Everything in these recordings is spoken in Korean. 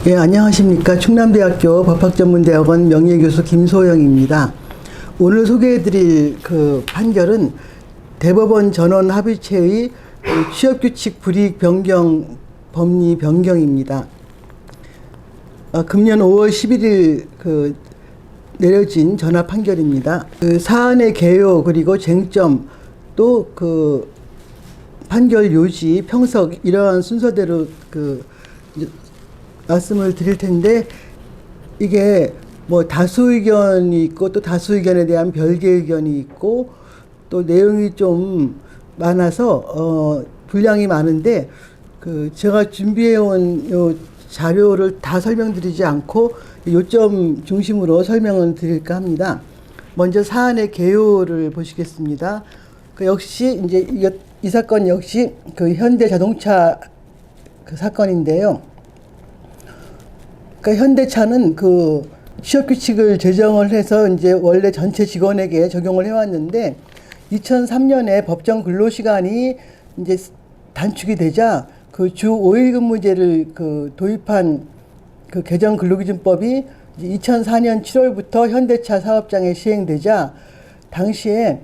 예, 안녕하십니까. 충남대학교 법학전문대학원 명예교수 김소영입니다. 오늘 소개해드릴 그 판결은 대법원 전원 합의체의 취업규칙 불이익 변경 법리 변경입니다. 금년 5월 11일 내려진 전화 판결입니다. 그 사안의 개요 그리고 쟁점 또 그 판결 요지 평석 이러한 순서대로 말씀을 드릴 텐데, 이게 뭐 다수 의견이 있고 또 다수 의견에 대한 별개 의견이 있고 또 내용이 좀 많아서 분량이 많은데 제가 준비해온 요 자료를 다 설명드리지 않고 요점 중심으로 설명을 드릴까 합니다. 먼저 사안의 개요를 보시겠습니다. 역시 이제 이 사건 역시 현대자동차 사건인데요. 현대차는 취업규칙을 제정을 해서 이제 원래 전체 직원에게 적용을 해왔는데 2003년에 법정 근로시간이 이제 단축이 되자 주 5일 근무제를 도입한 개정 근로기준법이 2004년 7월부터 현대차 사업장에 시행되자 당시에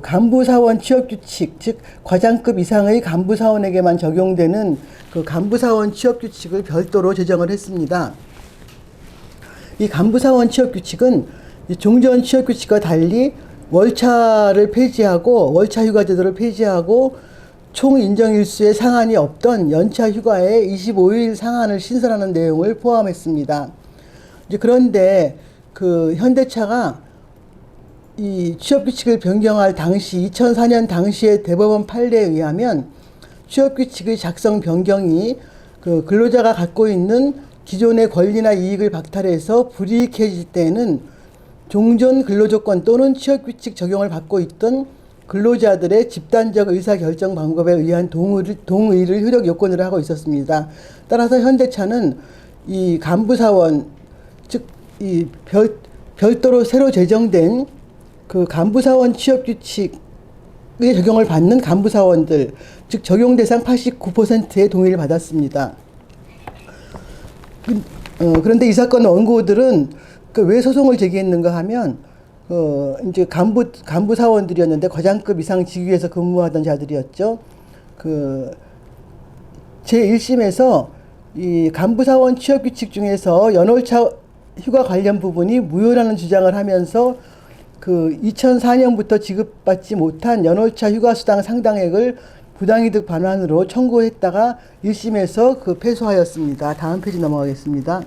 간부사원 취업규칙, 즉 과장급 이상의 간부사원에게만 적용되는 간부사원 취업규칙을 별도로 제정을 했습니다. 이 간부사원 취업규칙은 종전 취업규칙과 달리 월차를 폐지하고 월차 휴가제도를 폐지하고 총 인정일수의 상한이 없던 연차 휴가에 25일 상한을 신설하는 내용을 포함했습니다. 그런데 현대차가 이 취업규칙을 변경할 당시 2004년 당시의 대법원 판례에 의하면 취업규칙의 작성 변경이 근로자가 갖고 있는 기존의 권리나 이익을 박탈해서 불이익해질 때에는 종전 근로조건 또는 취업규칙 적용을 받고 있던 근로자들의 집단적 의사결정 방법에 의한 동의를 효력 요건으로 하고 있었습니다. 따라서 현대차는 이 간부사원, 즉 이 별도로 새로 제정된 간부사원 취업규칙에 적용을 받는 간부사원들, 즉 적용 대상 89%의 동의를 받았습니다. 그런데 이 사건 원고들은 왜 소송을 제기했는가 하면 이제 간부사원들이었는데 과장급 이상 직위에서 근무하던 자들이었죠. 제1심에서 이 간부사원 취업규칙 중에서 연월차 휴가 관련 부분이 무효라는 주장을 하면서 2004년부터 지급받지 못한 연월차 휴가수당 상당액을 부당이득 반환으로 청구했다가 1심에서 패소하였습니다. 다음 페이지 넘어가겠습니다.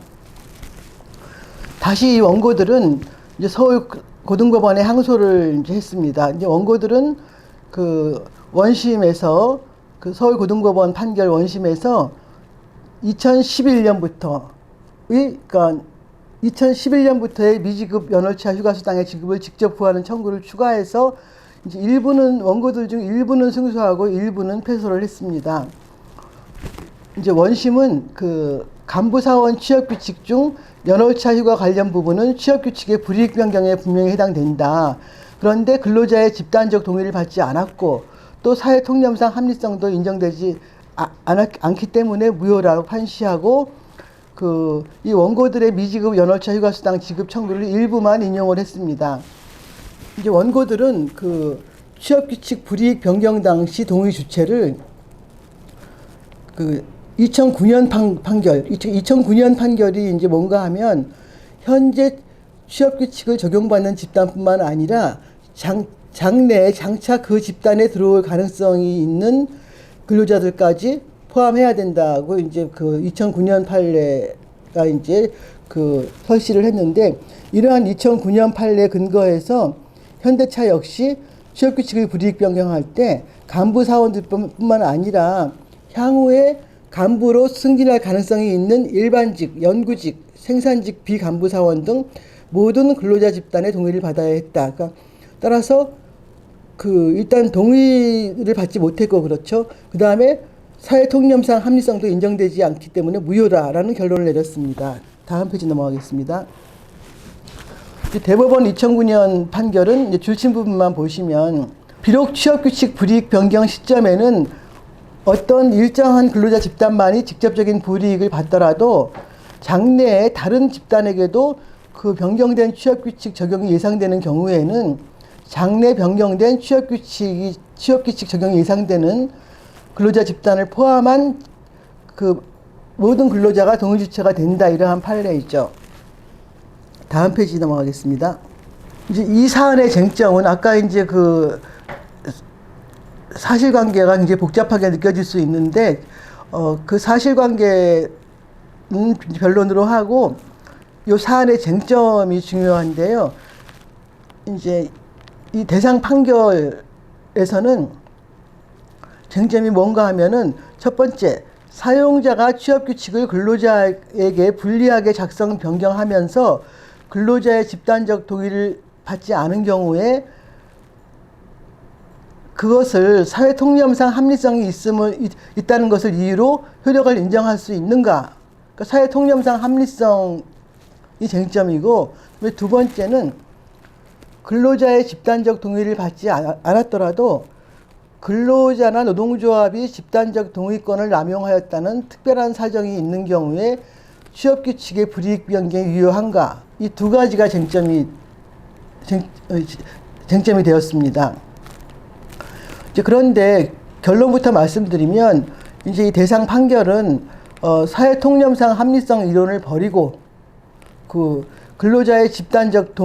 다시 이 원고들은 이제 서울 고등법원에 항소를 이제 했습니다. 이제 원고들은 원심에서 서울 고등법원 판결 원심에서 2011년부터의 미지급 연월차 휴가수당의 지급을 직접 부하는 청구를 추가해서 이제 원고들 중 일부는 승소하고 일부는 패소를 했습니다. 이제 원심은 간부사원 취업규칙 중 연월차 휴가 관련 부분은 취업규칙의 불이익 변경에 분명히 해당된다. 그런데 근로자의 집단적 동의를 받지 않았고 또 사회통념상 합리성도 인정되지 않기 때문에 무효라고 판시하고 이 원고들의 미지급 연월차 휴가수당 지급 청구를 일부만 인용을 했습니다. 이제 원고들은 취업규칙 불이익 변경 당시 동의 주체를 2009년 판결, 2009년 판결이 이제 뭔가 하면 현재 취업규칙을 적용받는 집단뿐만 아니라 장래에 장차 그 집단에 들어올 가능성이 있는 근로자들까지 포함해야 된다고 이제 2009년 판례가 이제 설시를 했는데, 이러한 2009년 판례 근거에서 현대차 역시 취업규칙을 불이익 변경할 때 간부사원들뿐만 아니라 향후에 간부로 승진할 가능성이 있는 일반직, 연구직, 생산직 비간부사원 등 모든 근로자 집단의 동의를 받아야 했다. 따라서 일단 동의를 받지 못했고, 그렇죠. 그 다음에 사회통념상 합리성도 인정되지 않기 때문에 무효다라는 결론을 내렸습니다. 다음 페이지 넘어가겠습니다. 대법원 2009년 판결은 이제 줄침 부분만 보시면 비록 취업규칙 불이익 변경 시점에는 어떤 일정한 근로자 집단만이 직접적인 불이익을 받더라도 장래에 다른 집단에게도 그 변경된 취업규칙 적용이 예상되는 경우에는 장래 변경된 취업규칙 적용이 예상되는 근로자 집단을 포함한 그 모든 근로자가 동의주체가 된다. 이러한 판례이죠. 다음 페이지 넘어가겠습니다. 이제 이 사안의 쟁점은 아까 이제 그 사실관계가 굉장히 복잡하게 느껴질 수 있는데 그 사실관계는 변론으로 하고 이 사안의 쟁점이 중요한데요. 이제 이 대상 판결에서는 쟁점이 뭔가 하면은 첫 번째, 사용자가 취업규칙을 근로자에게 불리하게 작성 변경하면서 근로자의 집단적 동의를 받지 않은 경우에 그것을 사회통념상 합리성이 있다는 것을 이유로 효력을 인정할 수 있는가? 그러니까 사회통념상 합리성이 쟁점이고, 두 번째는 근로자의 집단적 동의를 받지 않았더라도 근로자나 노동조합이 집단적 동의권을 남용하였다는 특별한 사정이 있는 경우에 취업규칙의 불이익 변경이 유효한가? 이 두 가지가 쟁점이 되었습니다. 그런데 결론부터 말씀드리면 이제 이 대상 판결은 사회통념상 합리성 이론을 버리고 그 근로자의 집단적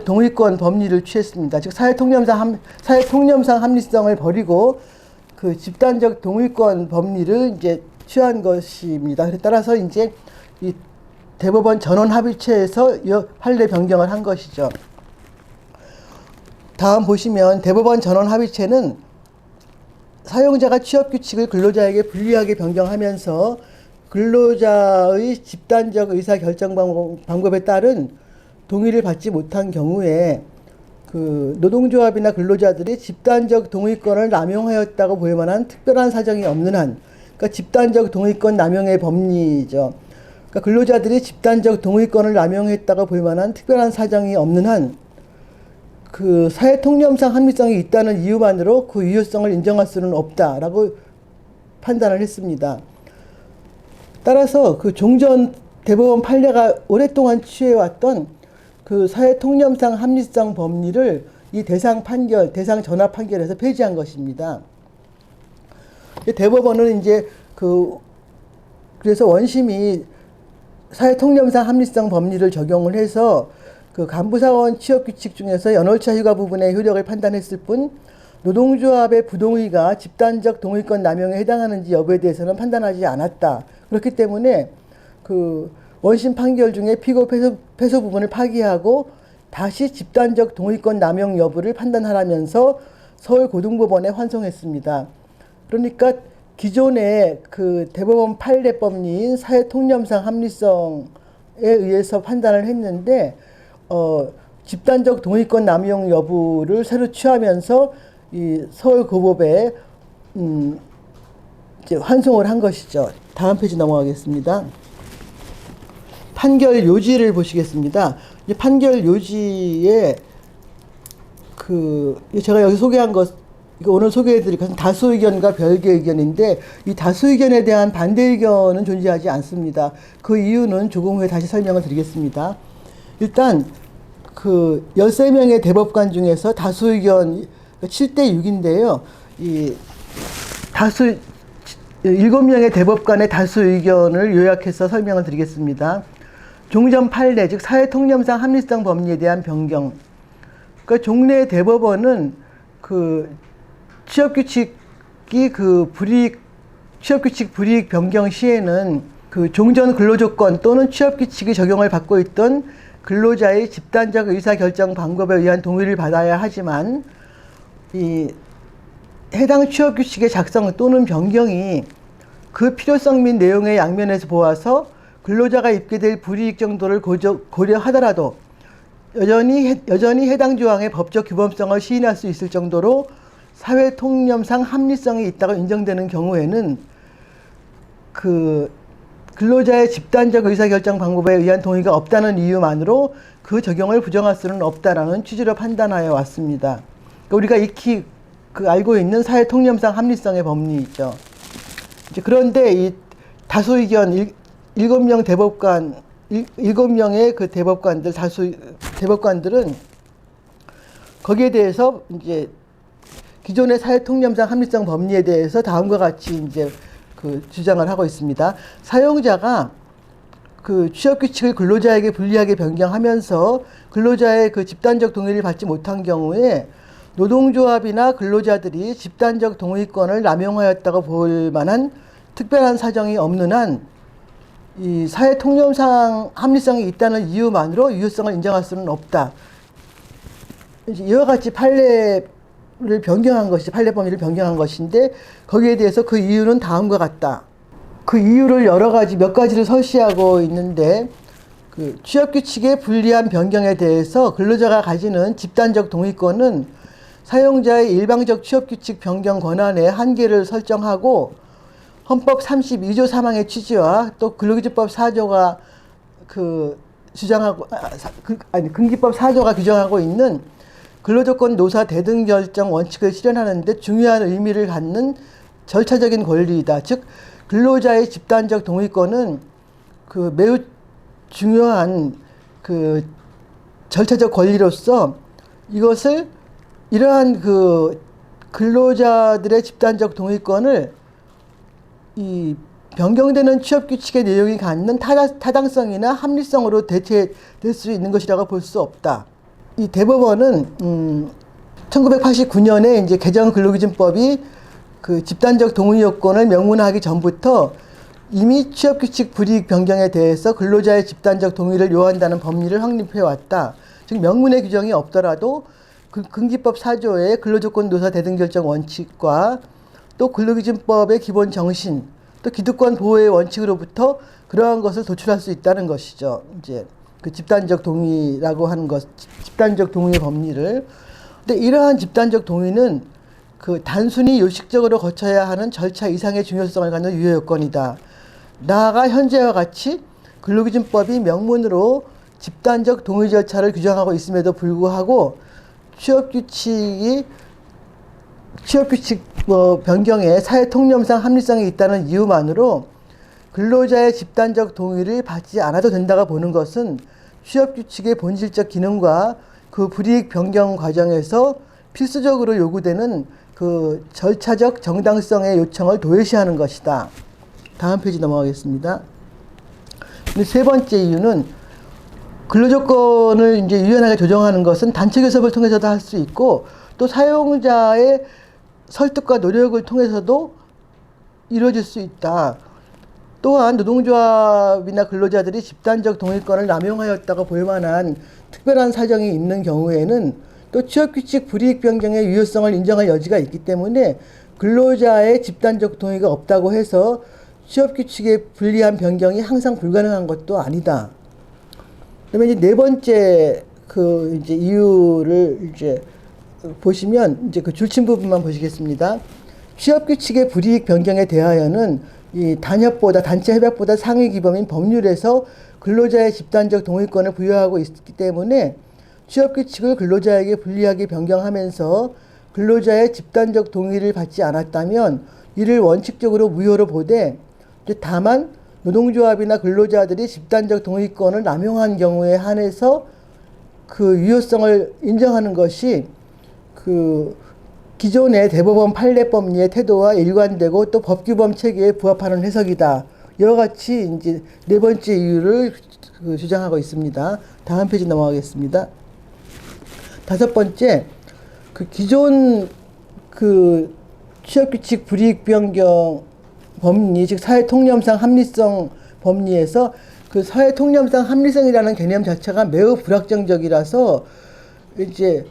동의권 법리를 취했습니다. 즉 사회통념상 합리성을 버리고 그 집단적 동의권 법리를 이제 취한 것입니다. 따라서 이제 이 대법원 전원 합의체에서 판례 변경을 한 것이죠. 다음 보시면 대법원 전원 합의체는 사용자가 취업규칙을 근로자에게 불리하게 변경하면서 근로자의 집단적 의사결정 방법에 따른 동의를 받지 못한 경우에 그 노동조합이나 근로자들이 집단적 동의권을 남용하였다고 보일 만한 특별한 사정이 없는 한, 그러니까 집단적 동의권 남용의 법리죠. 그러니까 근로자들이 집단적 동의권을 남용했다고 보일 만한 특별한 사정이 없는 한, 그 사회통념상 합리성이 있다는 이유만으로 그 유효성을 인정할 수는 없다라고 판단을 했습니다. 따라서 그 종전 대법원 판례가 오랫동안 취해왔던 그 사회통념상 합리성 법리를 이 대상 전합 판결에서 폐지한 것입니다. 대법원은 이제 그래서 원심이 사회통념상 합리성 법리를 적용을 해서 그 간부사원 취업규칙 중에서 연월차 휴가 부분의 효력을 판단했을 뿐 노동조합의 부동의가 집단적 동의권 남용에 해당하는지 여부에 대해서는 판단하지 않았다. 그렇기 때문에 그 원심 판결 중에 피고 패소 부분을 파기하고 다시 집단적 동의권 남용 여부를 판단하라면서 서울고등법원에 환송했습니다. 그러니까 기존의 그 대법원 판례 법리인 사회통념상 합리성에 의해서 판단을 했는데 집단적 동의권 남용 여부를 새로 취하면서 이 서울고법에 이제 환송을 한 것이죠. 다음 페이지 넘어가겠습니다. 판결 요지를 보시겠습니다. 이 판결 요지에 제가 여기 소개한 것, 오늘 소개해드릴 것은 다수 의견과 별개 의견인데 이 다수 의견에 대한 반대 의견은 존재하지 않습니다. 그 이유는 조금 후에 다시 설명을 드리겠습니다. 일단 그 13명의 대법관 중에서 다수 의견 7대 6인데요. 이 7명의 대법관의 다수 의견을 요약해서 설명을 드리겠습니다. 종전 판례, 즉 사회통념상 합리성 법리에 대한 변경. 그러니까 종래 대법원은 그 취업규칙 불이익 변경 시에는 그 종전 근로조건 또는 취업규칙이 적용을 받고 있던 근로자의 집단적 의사결정 방법에 의한 동의를 받아야 하지만 이 해당 취업규칙의 작성 또는 변경이 그 필요성 및 내용의 양면에서 보아서 근로자가 입게 될 불이익 정도를 고려하더라도 여전히 해당 조항의 법적 규범성을 시인할 수 있을 정도로 사회통념상 합리성이 있다고 인정되는 경우에는 그 근로자의 집단적 의사결정 방법에 의한 동의가 없다는 이유만으로 그 적용을 부정할 수는 없다라는 취지로 판단하여 왔습니다. 그러니까 우리가 익히 알고 있는 사회통념상 합리성의 법리이죠. 이제 그런데 이 다수 의견 7명 대법관 7명의 그 대법관들 다수 대법관들은 거기에 대해서 이제 기존의 사회통념상 합리성 법리에 대해서 다음과 같이 이제 주장을 하고 있습니다. 사용자가 취업규칙을 근로자에게 불리하게 변경하면서 근로자의 집단적 동의를 받지 못한 경우에 노동조합이나 근로자들이 집단적 동의권을 남용하였다고 볼 만한 특별한 사정이 없는 한 이 사회통념상 합리성이 있다는 이유만으로 유효성을 인정할 수는 없다. 이와 같이 판례를 변경한 것이 판례 범위를 변경한 것인데 거기에 대해서 그 이유는 다음과 같다. 그 이유를 여러 가지 몇 가지를 설시하고 있는데 취업규칙의 불리한 변경에 대해서 근로자가 가지는 집단적 동의권은 사용자의 일방적 취업규칙 변경 권한의 한계를 설정하고 헌법 32조 3항의 취지와 또 근로기준법 4조가 주장하고 근기법 4조가 규정하고 있는 근로조건 노사 대등 결정 원칙을 실현하는 데 중요한 의미를 갖는 절차적인 권리이다. 즉 근로자의 집단적 동의권은 매우 중요한 절차적 권리로서 이것을 이러한 근로자들의 집단적 동의권을 이 변경되는 취업규칙의 내용이 갖는 타당성이나 합리성으로 대체될 수 있는 것이라고 볼 수 없다. 이 대법원은 1989년에 이제 개정 근로기준법이 집단적 동의 요건을 명문화하기 전부터 이미 취업규칙 불이익 변경에 대해서 근로자의 집단적 동의를 요한다는 법리를 확립해 왔다. 즉 명문의 규정이 없더라도 근기법 4조의 근로조건 노사 대등결정 원칙과 또 근로기준법의 기본 정신, 또 기득권 보호의 원칙으로부터 그러한 것을 도출할 수 있다는 것이죠. 이제 집단적 동의라고 하는 것, 집단적 동의의 법리를. 근데 이러한 집단적 동의는 단순히 요식적으로 거쳐야 하는 절차 이상의 중요성을 갖는 유효 요건이다. 나아가 현재와 같이 근로기준법이 명문으로 집단적 동의 절차를 규정하고 있음에도 불구하고 취업규칙 변경에 사회통념상 합리성이 있다는 이유만으로 근로자의 집단적 동의를 받지 않아도 된다고 보는 것은 취업규칙의 본질적 기능과 불이익 변경 과정에서 필수적으로 요구되는 절차적 정당성의 요청을 도외시하는 것이다. 다음 페이지 넘어가겠습니다. 세 번째 이유는 근로조건을 이제 유연하게 조정하는 것은 단체 교섭을 통해서도 할 수 있고 또 사용자의 설득과 노력을 통해서도 이루어질 수 있다. 또한 노동조합이나 근로자들이 집단적 동의권을 남용하였다고 볼 만한 특별한 사정이 있는 경우에는 또 취업규칙 불이익 변경의 유효성을 인정할 여지가 있기 때문에 근로자의 집단적 동의가 없다고 해서 취업규칙의 불리한 변경이 항상 불가능한 것도 아니다. 그다음에 이제 네 번째 이제 이유를 이제 보시면 이제 줄침 부분만 보시겠습니다. 취업규칙의 불이익 변경에 대하여는 이 단체 협약보다 상위 기범인 법률에서 근로자의 집단적 동의권을 부여하고 있기 때문에 취업규칙을 근로자에게 불리하게 변경하면서 근로자의 집단적 동의를 받지 않았다면 이를 원칙적으로 무효로 보되 다만 노동조합이나 근로자들이 집단적 동의권을 남용한 경우에 한해서 유효성을 인정하는 것이 기존의 대법원 판례법리의 태도와 일관되고 또 법규범 체계에 부합하는 해석이다. 이와 같이 이제 네 번째 이유를 주장하고 있습니다. 다음 페이지 넘어가겠습니다. 다섯 번째, 기존 취업규칙 불이익 변경 법리, 즉 사회통념상 합리성 법리에서 사회통념상 합리성이라는 개념 자체가 매우 불확정적이라서 이제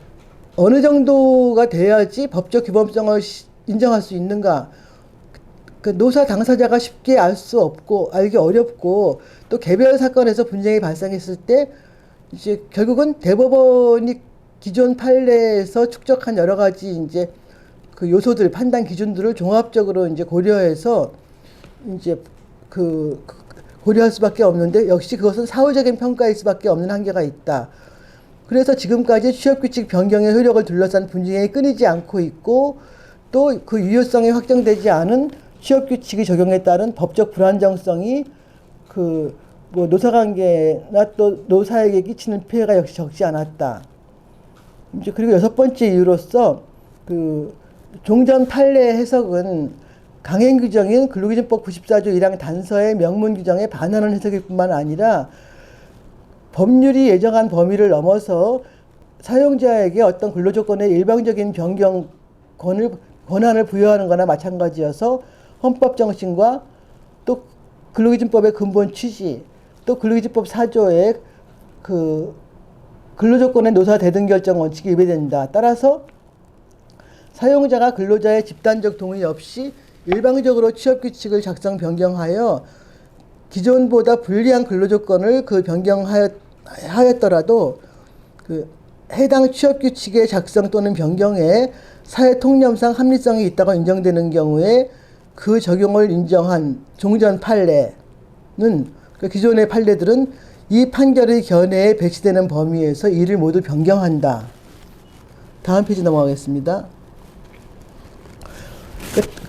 어느 정도가 돼야지 법적 규범성을 인정할 수 있는가. 노사 당사자가 쉽게 알 수 없고, 알기 어렵고, 또 개별 사건에서 분쟁이 발생했을 때, 이제 결국은 대법원이 기존 판례에서 축적한 여러 가지 이제 요소들, 판단 기준들을 종합적으로 이제 고려해서 이제 고려할 수밖에 없는데 역시 그것은 사후적인 평가일 수밖에 없는 한계가 있다. 그래서 지금까지 취업규칙 변경의 효력을 둘러싼 분쟁이 끊이지 않고 있고 또 그 유효성이 확정되지 않은 취업규칙의 적용에 따른 법적 불안정성이 그 뭐 노사관계나 또 노사에게 끼치는 피해가 역시 적지 않았다. 이제 그리고 여섯 번째 이유로서 그 종전 판례 해석은 강행 규정인 근로기준법 94조 1항 단서의 명문 규정에 반하는 해석일 뿐만 아니라 법률이 예정한 범위를 넘어서 사용자에게 어떤 근로조건의 일방적인 변경 권한을 부여하는 거나 마찬가지여서 헌법 정신과 또 근로기준법의 근본 취지 또 근로기준법 4조의 그 근로조건의 노사 대등 결정 원칙이 위배된다. 따라서 사용자가 근로자의 집단적 동의 없이 일방적으로 취업규칙을 작성 변경하여 기존보다 불리한 근로조건을 그 변경하였더라도 그 해당 취업규칙의 작성 또는 변경에 사회통념상 합리성이 있다고 인정되는 경우에 그 적용을 인정한 종전 판례는 그 기존의 판례들은 이 판결의 견해에 배치되는 범위에서 이를 모두 변경한다. 다음 페이지 넘어가겠습니다.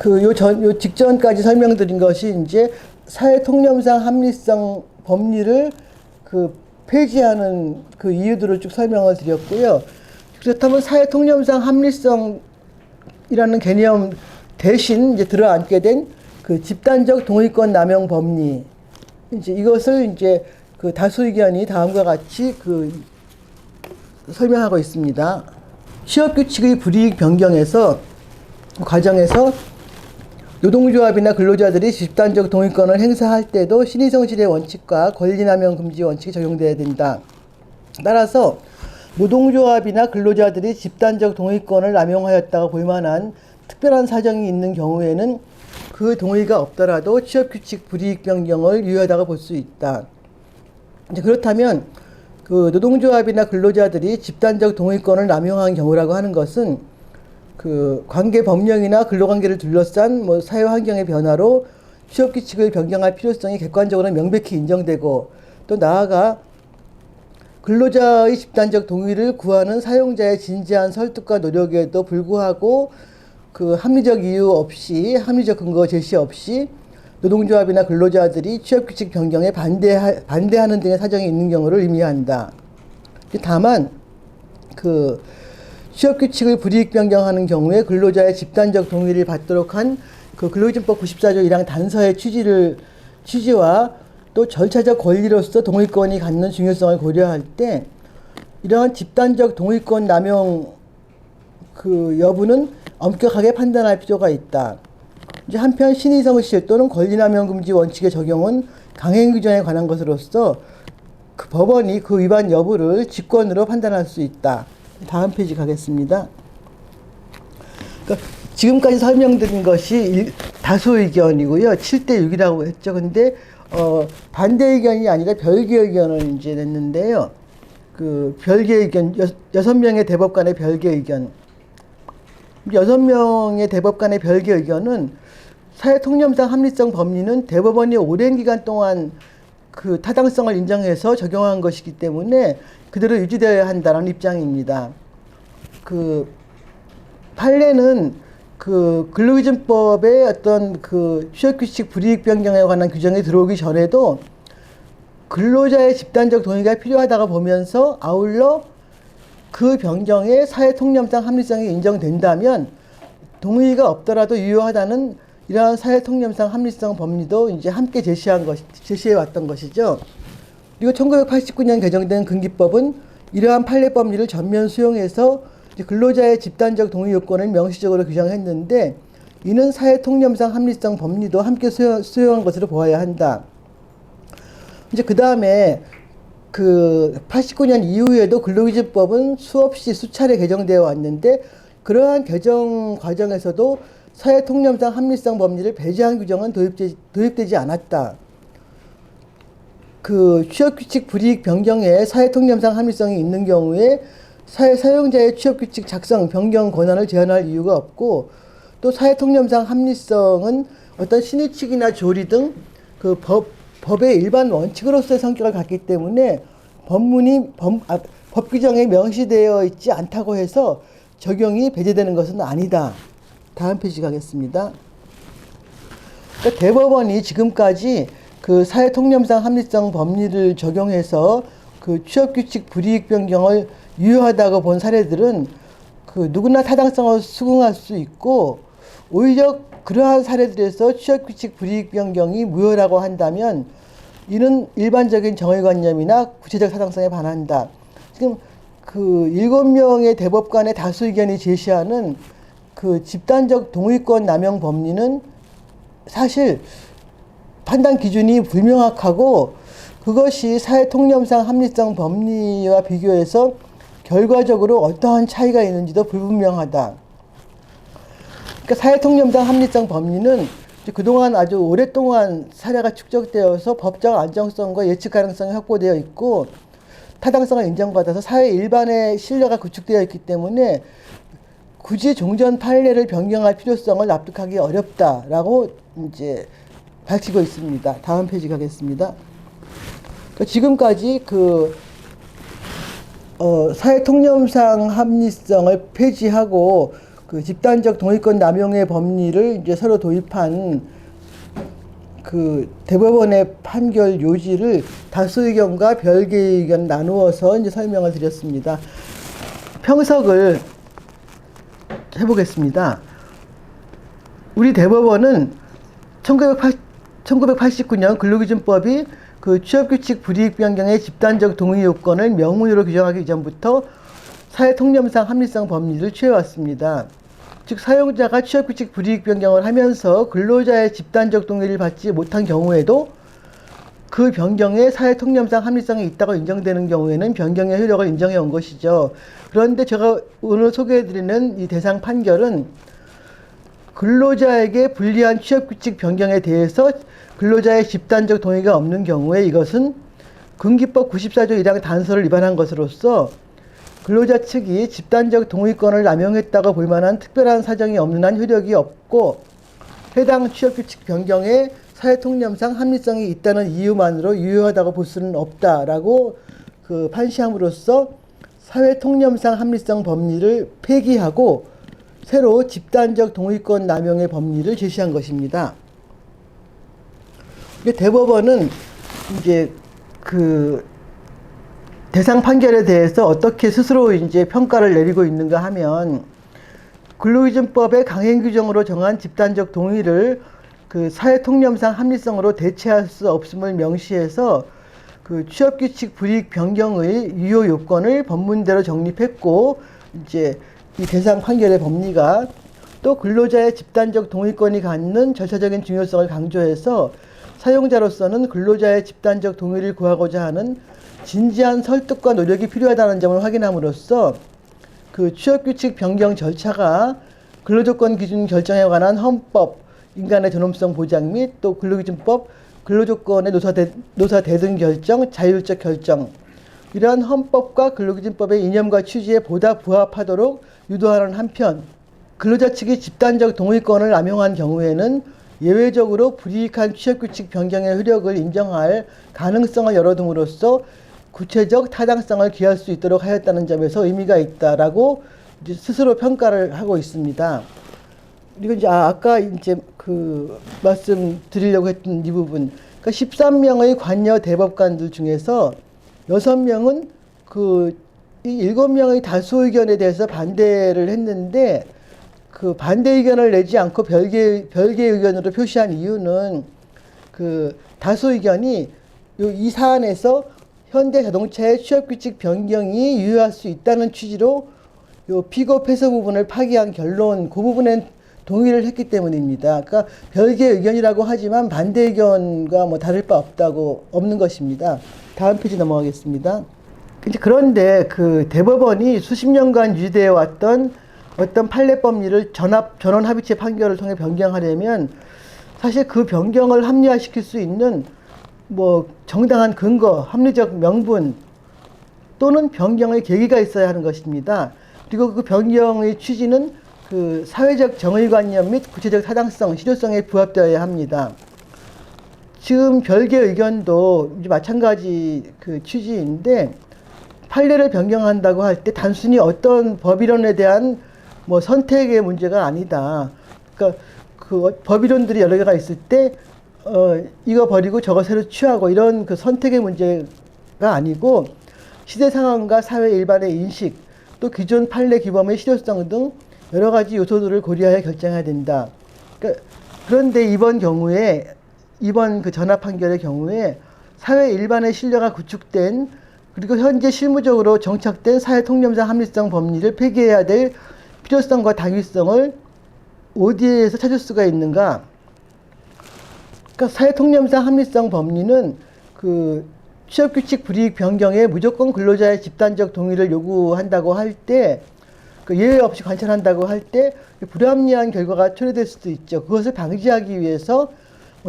요 직전까지 설명드린 것이 이제 사회통념상 합리성 법리를 그 폐지하는 그 이유들을 쭉 설명을 드렸고요. 그렇다면 사회통념상 합리성이라는 개념 대신 이제 들어앉게 된 그 집단적 동의권 남용 법리. 이제 이것을 이제 그 다수 의견이 다음과 같이 그 설명하고 있습니다. 취업규칙의 불이익 변경에서 과정에서 노동조합이나 근로자들이 집단적 동의권을 행사할 때도 신의성실의 원칙과 권리남용 금지 원칙이 적용돼야 된다. 따라서 노동조합이나 근로자들이 집단적 동의권을 남용하였다고 볼 만한 특별한 사정이 있는 경우에는 그 동의가 없더라도 취업규칙 불이익 변경을 유효하다고 볼 수 있다. 이제 그렇다면 그 노동조합이나 근로자들이 집단적 동의권을 남용한 경우라고 하는 것은 그 관계 법령이나 근로관계를 둘러싼 뭐 사회 환경의 변화로 취업규칙을 변경할 필요성이 객관적으로 명백히 인정되고 또 나아가 근로자의 집단적 동의를 구하는 사용자의 진지한 설득과 노력에도 불구하고 그 합리적 이유 없이 합리적 근거 제시 없이 노동조합이나 근로자들이 취업규칙 변경에 반대하는 등의 사정이 있는 경우를 의미한다. 다만 그 취업규칙을 불이익 변경하는 경우에 근로자의 집단적 동의를 받도록 한 그 근로기준법 94조 1항 단서의 취지와 또 절차적 권리로서 동의권이 갖는 중요성을 고려할 때 이러한 집단적 동의권 남용 그 여부는 엄격하게 판단할 필요가 있다. 이제 한편 신의성실 또는 권리남용 금지 원칙의 적용은 강행 규정에 관한 것으로서 그 법원이 그 위반 여부를 직권으로 판단할 수 있다. 다음 페이지 가겠습니다. 그러니까 지금까지 설명드린 것이 다수 의견이고요. 7대 6이라고 했죠. 근데 반대 의견이 아니라 별개 의견을 이제 냈는데요. 그 별개 의견 6명의 대법관의 별개 의견. 6명의 대법관의 별개 의견은 사회통념상 합리성 법리는 대법원이 오랜 기간 동안 그 타당성을 인정해서 적용한 것이기 때문에 그대로 유지되어야 한다는 입장입니다. 그 판례는 그 근로기준법의 어떤 그 취업규칙 불이익 변경에 관한 규정이 들어오기 전에도 근로자의 집단적 동의가 필요하다고 보면서 아울러 그 변경에 사회통념상 합리성이 인정된다면 동의가 없더라도 유효하다는 이러한 사회통념상 합리성 법리도 이제 함께 제시해 왔던 것이죠. 그리고 1989년 개정된 근기법은 이러한 판례 법리를 전면 수용해서 근로자의 집단적 동의 요건을 명시적으로 규정했는데 이는 사회통념상 합리성 법리도 함께 수용한 것으로 보아야 한다. 이제 그 다음에 그 89년 이후에도 근로기준법은 수없이 수차례 개정되어 왔는데 그러한 개정 과정에서도 사회통념상 합리성 법리를 배제한 규정은 도입되지 않았다. 그 취업규칙 불이익 변경에 사회통념상 합리성이 있는 경우에 사용자의 취업규칙 작성, 변경 권한을 제한할 이유가 없고 또 사회통념상 합리성은 어떤 신의칙이나 조리 등 그 법의 일반 원칙으로서의 성격을 갖기 때문에 법 규정에 명시되어 있지 않다고 해서 적용이 배제되는 것은 아니다. 다음 페이지 가겠습니다. 그러니까 대법원이 지금까지 그 사회통념상 합리성 법리를 적용해서 그 취업규칙 불이익 변경을 유효하다고 본 사례들은 그 누구나 타당성을 수긍할 수 있고, 오히려 그러한 사례들에서 취업규칙 불이익 변경이 무효라고 한다면 이는 일반적인 정의관념이나 구체적 타당성에 반한다. 지금 그 7명의 대법관의 다수 의견이 제시하는 그 집단적 동의권 남용 법리는 사실 판단 기준이 불명확하고, 그것이 사회통념상 합리성 법리와 비교해서 결과적으로 어떠한 차이가 있는지도 불분명하다. 그러니까 사회통념상 합리성 법리는 그동안 아주 오랫동안 사례가 축적되어서 법적 안정성과 예측 가능성이 확보되어 있고 타당성을 인정받아서 사회 일반의 신뢰가 구축되어 있기 때문에 굳이 종전 판례를 변경할 필요성을 납득하기 어렵다라고 이제 밝히고 있습니다. 다음 페이지 가겠습니다. 지금까지 사회통념상 합리성을 폐지하고 그 집단적 동의권 남용의 법리를 이제 서로 도입한 그 대법원의 판결 요지를 다수 의견과 별개의 의견 나누어서 이제 설명을 드렸습니다. 평석을 해보겠습니다. 우리 대법원은 1989년 근로기준법이 그 취업규칙 불이익 변경의 집단적 동의 요건을 명문으로 규정하기 이전부터 사회통념상 합리성 법리를 취해왔습니다. 즉 사용자가 취업규칙 불이익 변경을 하면서 근로자의 집단적 동의를 받지 못한 경우에도 그 변경에 사회통념상 합리성이 있다고 인정되는 경우에는 변경의 효력을 인정해 온 것이죠. 그런데 제가 오늘 소개해드리는 이 대상 판결은 근로자에게 불리한 취업규칙 변경에 대해서 근로자의 집단적 동의가 없는 경우에 이것은 군기법 94조 1항 단서를 위반한 것으로서 근로자 측이 집단적 동의권을 남용했다고 볼 만한 특별한 사정이 없는 한 효력이 없고, 해당 취업규칙 변경에 사회통념상 합리성이 있다는 이유만으로 유효하다고 볼 수는 없다라고 그 판시함으로써 사회통념상 합리성 법리를 폐기하고 새로 집단적 동의권 남용의 법리를 제시한 것입니다. 대법원은 이제 그 대상 판결에 대해서 어떻게 스스로 이제 평가를 내리고 있는가 하면, 근로기준법의 강행 규정으로 정한 집단적 동의를 그 사회통념상 합리성으로 대체할 수 없음을 명시해서 그 취업규칙 불이익 변경의 유효 요건을 법문대로 정립했고, 이제 이 대상 판결의 법리가 또 근로자의 집단적 동의권이 갖는 절차적인 중요성을 강조해서 사용자로서는 근로자의 집단적 동의를 구하고자 하는 진지한 설득과 노력이 필요하다는 점을 확인함으로써 그 취업규칙 변경 절차가 근로조건 기준 결정에 관한 헌법, 인간의 존엄성 보장 및 또 근로기준법, 근로조건의 노사 대등 결정, 자율적 결정, 이러한 헌법과 근로기준법의 이념과 취지에 보다 부합하도록 유도하는 한편, 근로자 측이 집단적 동의권을 남용한 경우에는 예외적으로 불이익한 취업규칙 변경의 효력을 인정할 가능성을 열어둠으로써 구체적 타당성을 기할 수 있도록 하였다는 점에서 의미가 있다라고 이제 스스로 평가를 하고 있습니다. 그리고 이제 아까 이제 그 말씀드리려고 했던 이 부분, 그러니까 13명의 관여 대법관들 중에서 6명은 그 이 7명의 다수 의견에 대해서 반대를 했는데, 그 반대 의견을 내지 않고 별개 의견으로 표시한 이유는 그 다수 의견이 이 사안에서 현대자동차의 취업규칙 변경이 유효할 수 있다는 취지로 요 피고 패소 부분을 파기한 결론, 그 부분엔 동의를 했기 때문입니다. 그러니까 별개 의견이라고 하지만 반대 의견과 뭐 다를 바 없는 것입니다. 다음 페이지 넘어가겠습니다. 그런데 그 대법원이 수십 년간 유지되어 왔던 어떤 판례 법리를 전원 합의체 판결을 통해 변경하려면 사실 그 변경을 합리화시킬 수 있는 뭐 정당한 근거, 합리적 명분 또는 변경의 계기가 있어야 하는 것입니다. 그리고 그 변경의 취지는 그 사회적 정의관념 및 구체적 타당성, 실효성에 부합되어야 합니다. 지금 별개 의견도 이제 마찬가지 그 취지인데 판례를 변경한다고 할 때 단순히 어떤 법이론에 대한 뭐 선택의 문제가 아니다. 그러니까 그 법이론들이 여러 개가 있을 때 이거 버리고 저거 새로 취하고 이런 그 선택의 문제가 아니고 시대 상황과 사회 일반의 인식 또 기존 판례 규범의 실효성 등 여러 가지 요소들을 고려하여 결정해야 된다. 그러니까 그런데 이번 그 전합 판결의 경우에 사회 일반의 신뢰가 구축된 그리고 현재 실무적으로 정착된 사회 통념상 합리성 법리를 폐기해야 될 필요성과 당위성을 어디에서 찾을 수가 있는가? 그러니까 사회 통념상 합리성 법리는 그 취업규칙 불이익 변경에 무조건 근로자의 집단적 동의를 요구한다고 할 때, 그 예외 없이 관찰한다고 할 때 불합리한 결과가 초래될 수도 있죠. 그것을 방지하기 위해서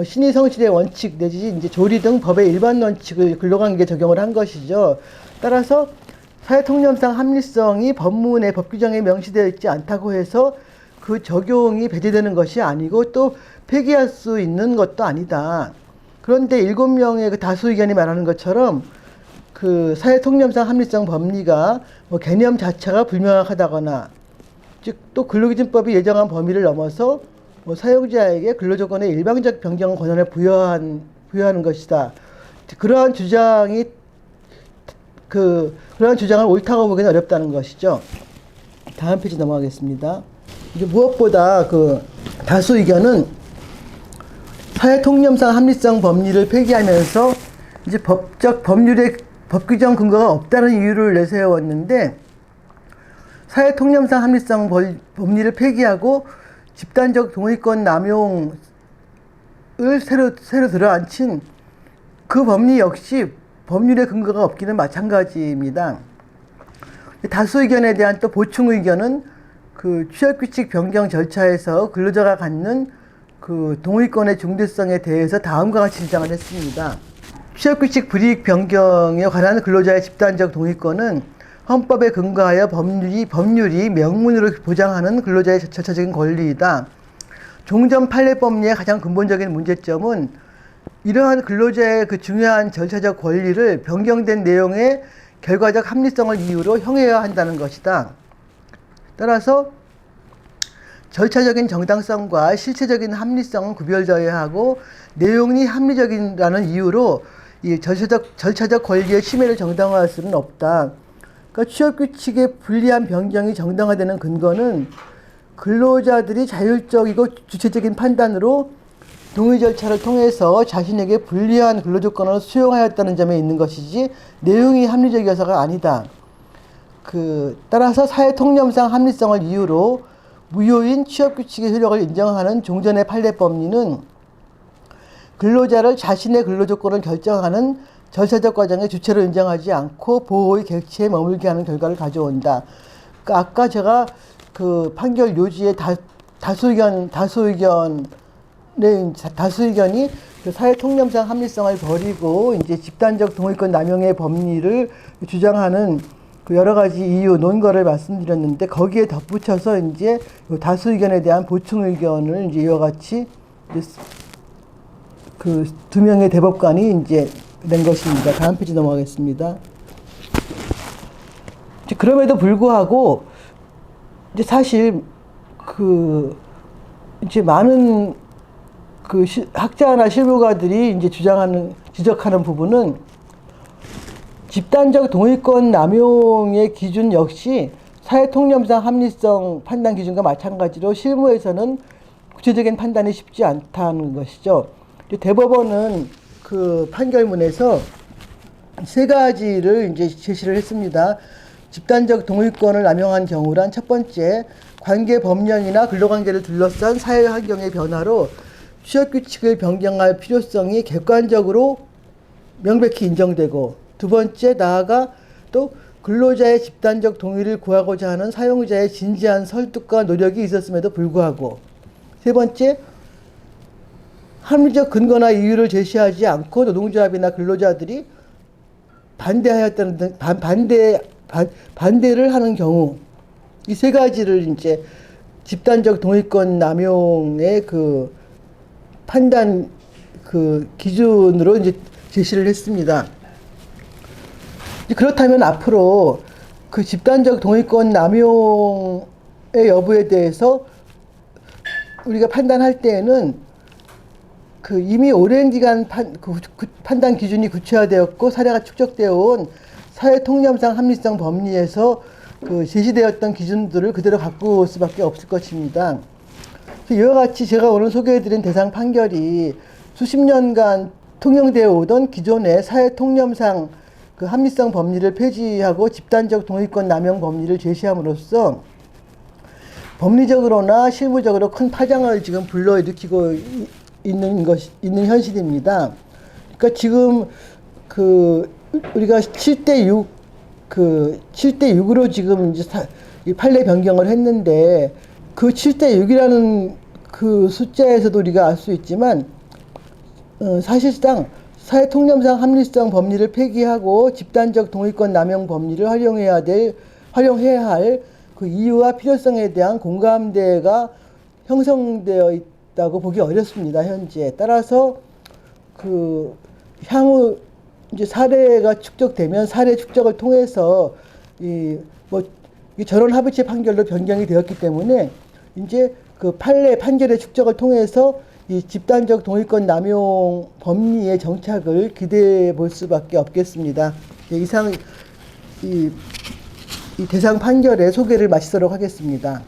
신의 성실의 원칙 내지 이제 조리 등 법의 일반 원칙을 근로관계에 적용을 한 것이죠. 따라서 사회 통념상 합리성이 법문에 법 규정에 명시되어 있지 않다고 해서 그 적용이 배제되는 것이 아니고 또 폐기할 수 있는 것도 아니다. 그런데 7명의 그 다수 의견이 말하는 것처럼 그 사회 통념상 합리성 법리가 뭐 개념 자체가 불명확하다거나 즉 또 근로기준법이 예정한 범위를 넘어서 뭐 사용자에게 근로조건의 일방적 변경 권한을 부여하는 것이다. 그러한 주장을 옳다고 보기는 어렵다는 것이죠. 다음 페이지 넘어가겠습니다. 이제 무엇보다 그 다수 의견은 사회 통념상 합리성 법리를 폐기하면서 이제 법 규정 근거가 없다는 이유를 내세웠는데 사회 통념상 합리성 법리를 폐기하고 집단적 동의권 남용을 새로 들어앉힌 그 법리 역시 법률의 근거가 없기는 마찬가지입니다. 다수 의견에 대한 또 보충 의견은 그 취업규칙 변경 절차에서 근로자가 갖는 그 동의권의 중대성에 대해서 다음과 같이 주장을 했습니다. 취업규칙 불이익 변경에 관한 근로자의 집단적 동의권은 헌법에 근거하여 법률이 명문으로 보장하는 근로자의 절차적인 권리이다. 종전 판례법리의 가장 근본적인 문제점은 이러한 근로자의 그 중요한 절차적 권리를 변경된 내용의 결과적 합리성을 이유로 형해야 한다는 것이다. 따라서 절차적인 정당성과 실체적인 합리성은 구별되어야 하고 내용이 합리적이라는 이유로 이 절차적 권리의 침해를 정당화할 수는 없다. 그러니까 취업규칙의 불리한 변경이 정당화되는 근거는 근로자들이 자율적이고 주체적인 판단으로 동의 절차를 통해서 자신에게 불리한 근로조건을 수용하였다는 점에 있는 것이지 내용이 합리적이어서가 아니다. 따라서 사회 통념상 합리성을 이유로 무효인 취업규칙의 효력을 인정하는 종전의 판례법리는 근로자를 자신의 근로조건을 결정하는 절차적 과정의 주체로 인정하지 않고 보호의 객체에 머물게 하는 결과를 가져온다. 그러니까 아까 제가 그 판결 요지의 다수 의견이 그 사회 통념상 합리성을 버리고 이제 집단적 동의권 남용의 법리를 주장하는 그 여러 가지 이유 논거를 말씀드렸는데 거기에 덧붙여서 이제 다수 의견에 대한 보충 의견을 이제 이와 같이 그 2명의 대법관이 이제 낸 것입니다. 다음 페이지 넘어가겠습니다. 그럼에도 불구하고 이제 사실 이제 많은 학자나 실무가들이 이제 지적하는 부분은 집단적 동의권 남용의 기준 역시 사회 통념상 합리성 판단 기준과 마찬가지로 실무에서는 구체적인 판단이 쉽지 않다는 것이죠. 대법원은 그 판결문에서 3가지를 이제 제시를 했습니다. 집단적 동의권을 남용한 경우란 첫 번째, 관계 법령이나 근로관계를 둘러싼 사회 환경의 변화로 취업규칙을 변경할 필요성이 객관적으로 명백히 인정되고, 두 번째, 나아가 또 근로자의 집단적 동의를 구하고자 하는 사용자의 진지한 설득과 노력이 있었음에도 불구하고, 세 번째, 합리적 근거나 이유를 제시하지 않고 노동조합이나 근로자들이 반대를 하는 경우, 이 3가지를 이제 집단적 동의권 남용의 그 판단 그 기준으로 이제 제시를 했습니다. 그렇다면 앞으로 그 집단적 동의권 남용의 여부에 대해서 우리가 판단할 때에는 그 이미 오랜 기간 판단 기준이 구체화되었고 사례가 축적되어 온 사회 통념상 합리성 법리에서 그 제시되었던 기준들을 그대로 갖고 올 수밖에 없을 것입니다. 이와 같이 제가 오늘 소개해드린 대상 판결이 수십 년간 통용되어 오던 기존의 사회 통념상 그 합리성 법리를 폐지하고 집단적 동의권 남용 법리를 제시함으로써 법리적으로나 실무적으로 큰 파장을 지금 불러일으키고 있는 현실입니다. 그러니까 지금 그 우리가 7대6 7대6으로 지금 이제 이 판례 변경을 했는데 그 7대6이라는 그 숫자에서도 우리가 알 수 있지만 사실상 사회 통념상 합리성 법리를 폐기하고 집단적 동의권 남용 법리를 활용해야 할 그 이유와 필요성에 대한 공감대가 형성되어 있다고 보기 어렵습니다, 현재. 따라서 그 향후 이제 사례가 축적되면 사례 축적을 통해서 이 전원 합의체 판결로 변경이 되었기 때문에 이제 그 판결의 축적을 통해서 이 집단적 동의권 남용 법리의 정착을 기대해 볼 수밖에 없겠습니다. 이상 이 대상 판결의 소개를 마치도록 하겠습니다.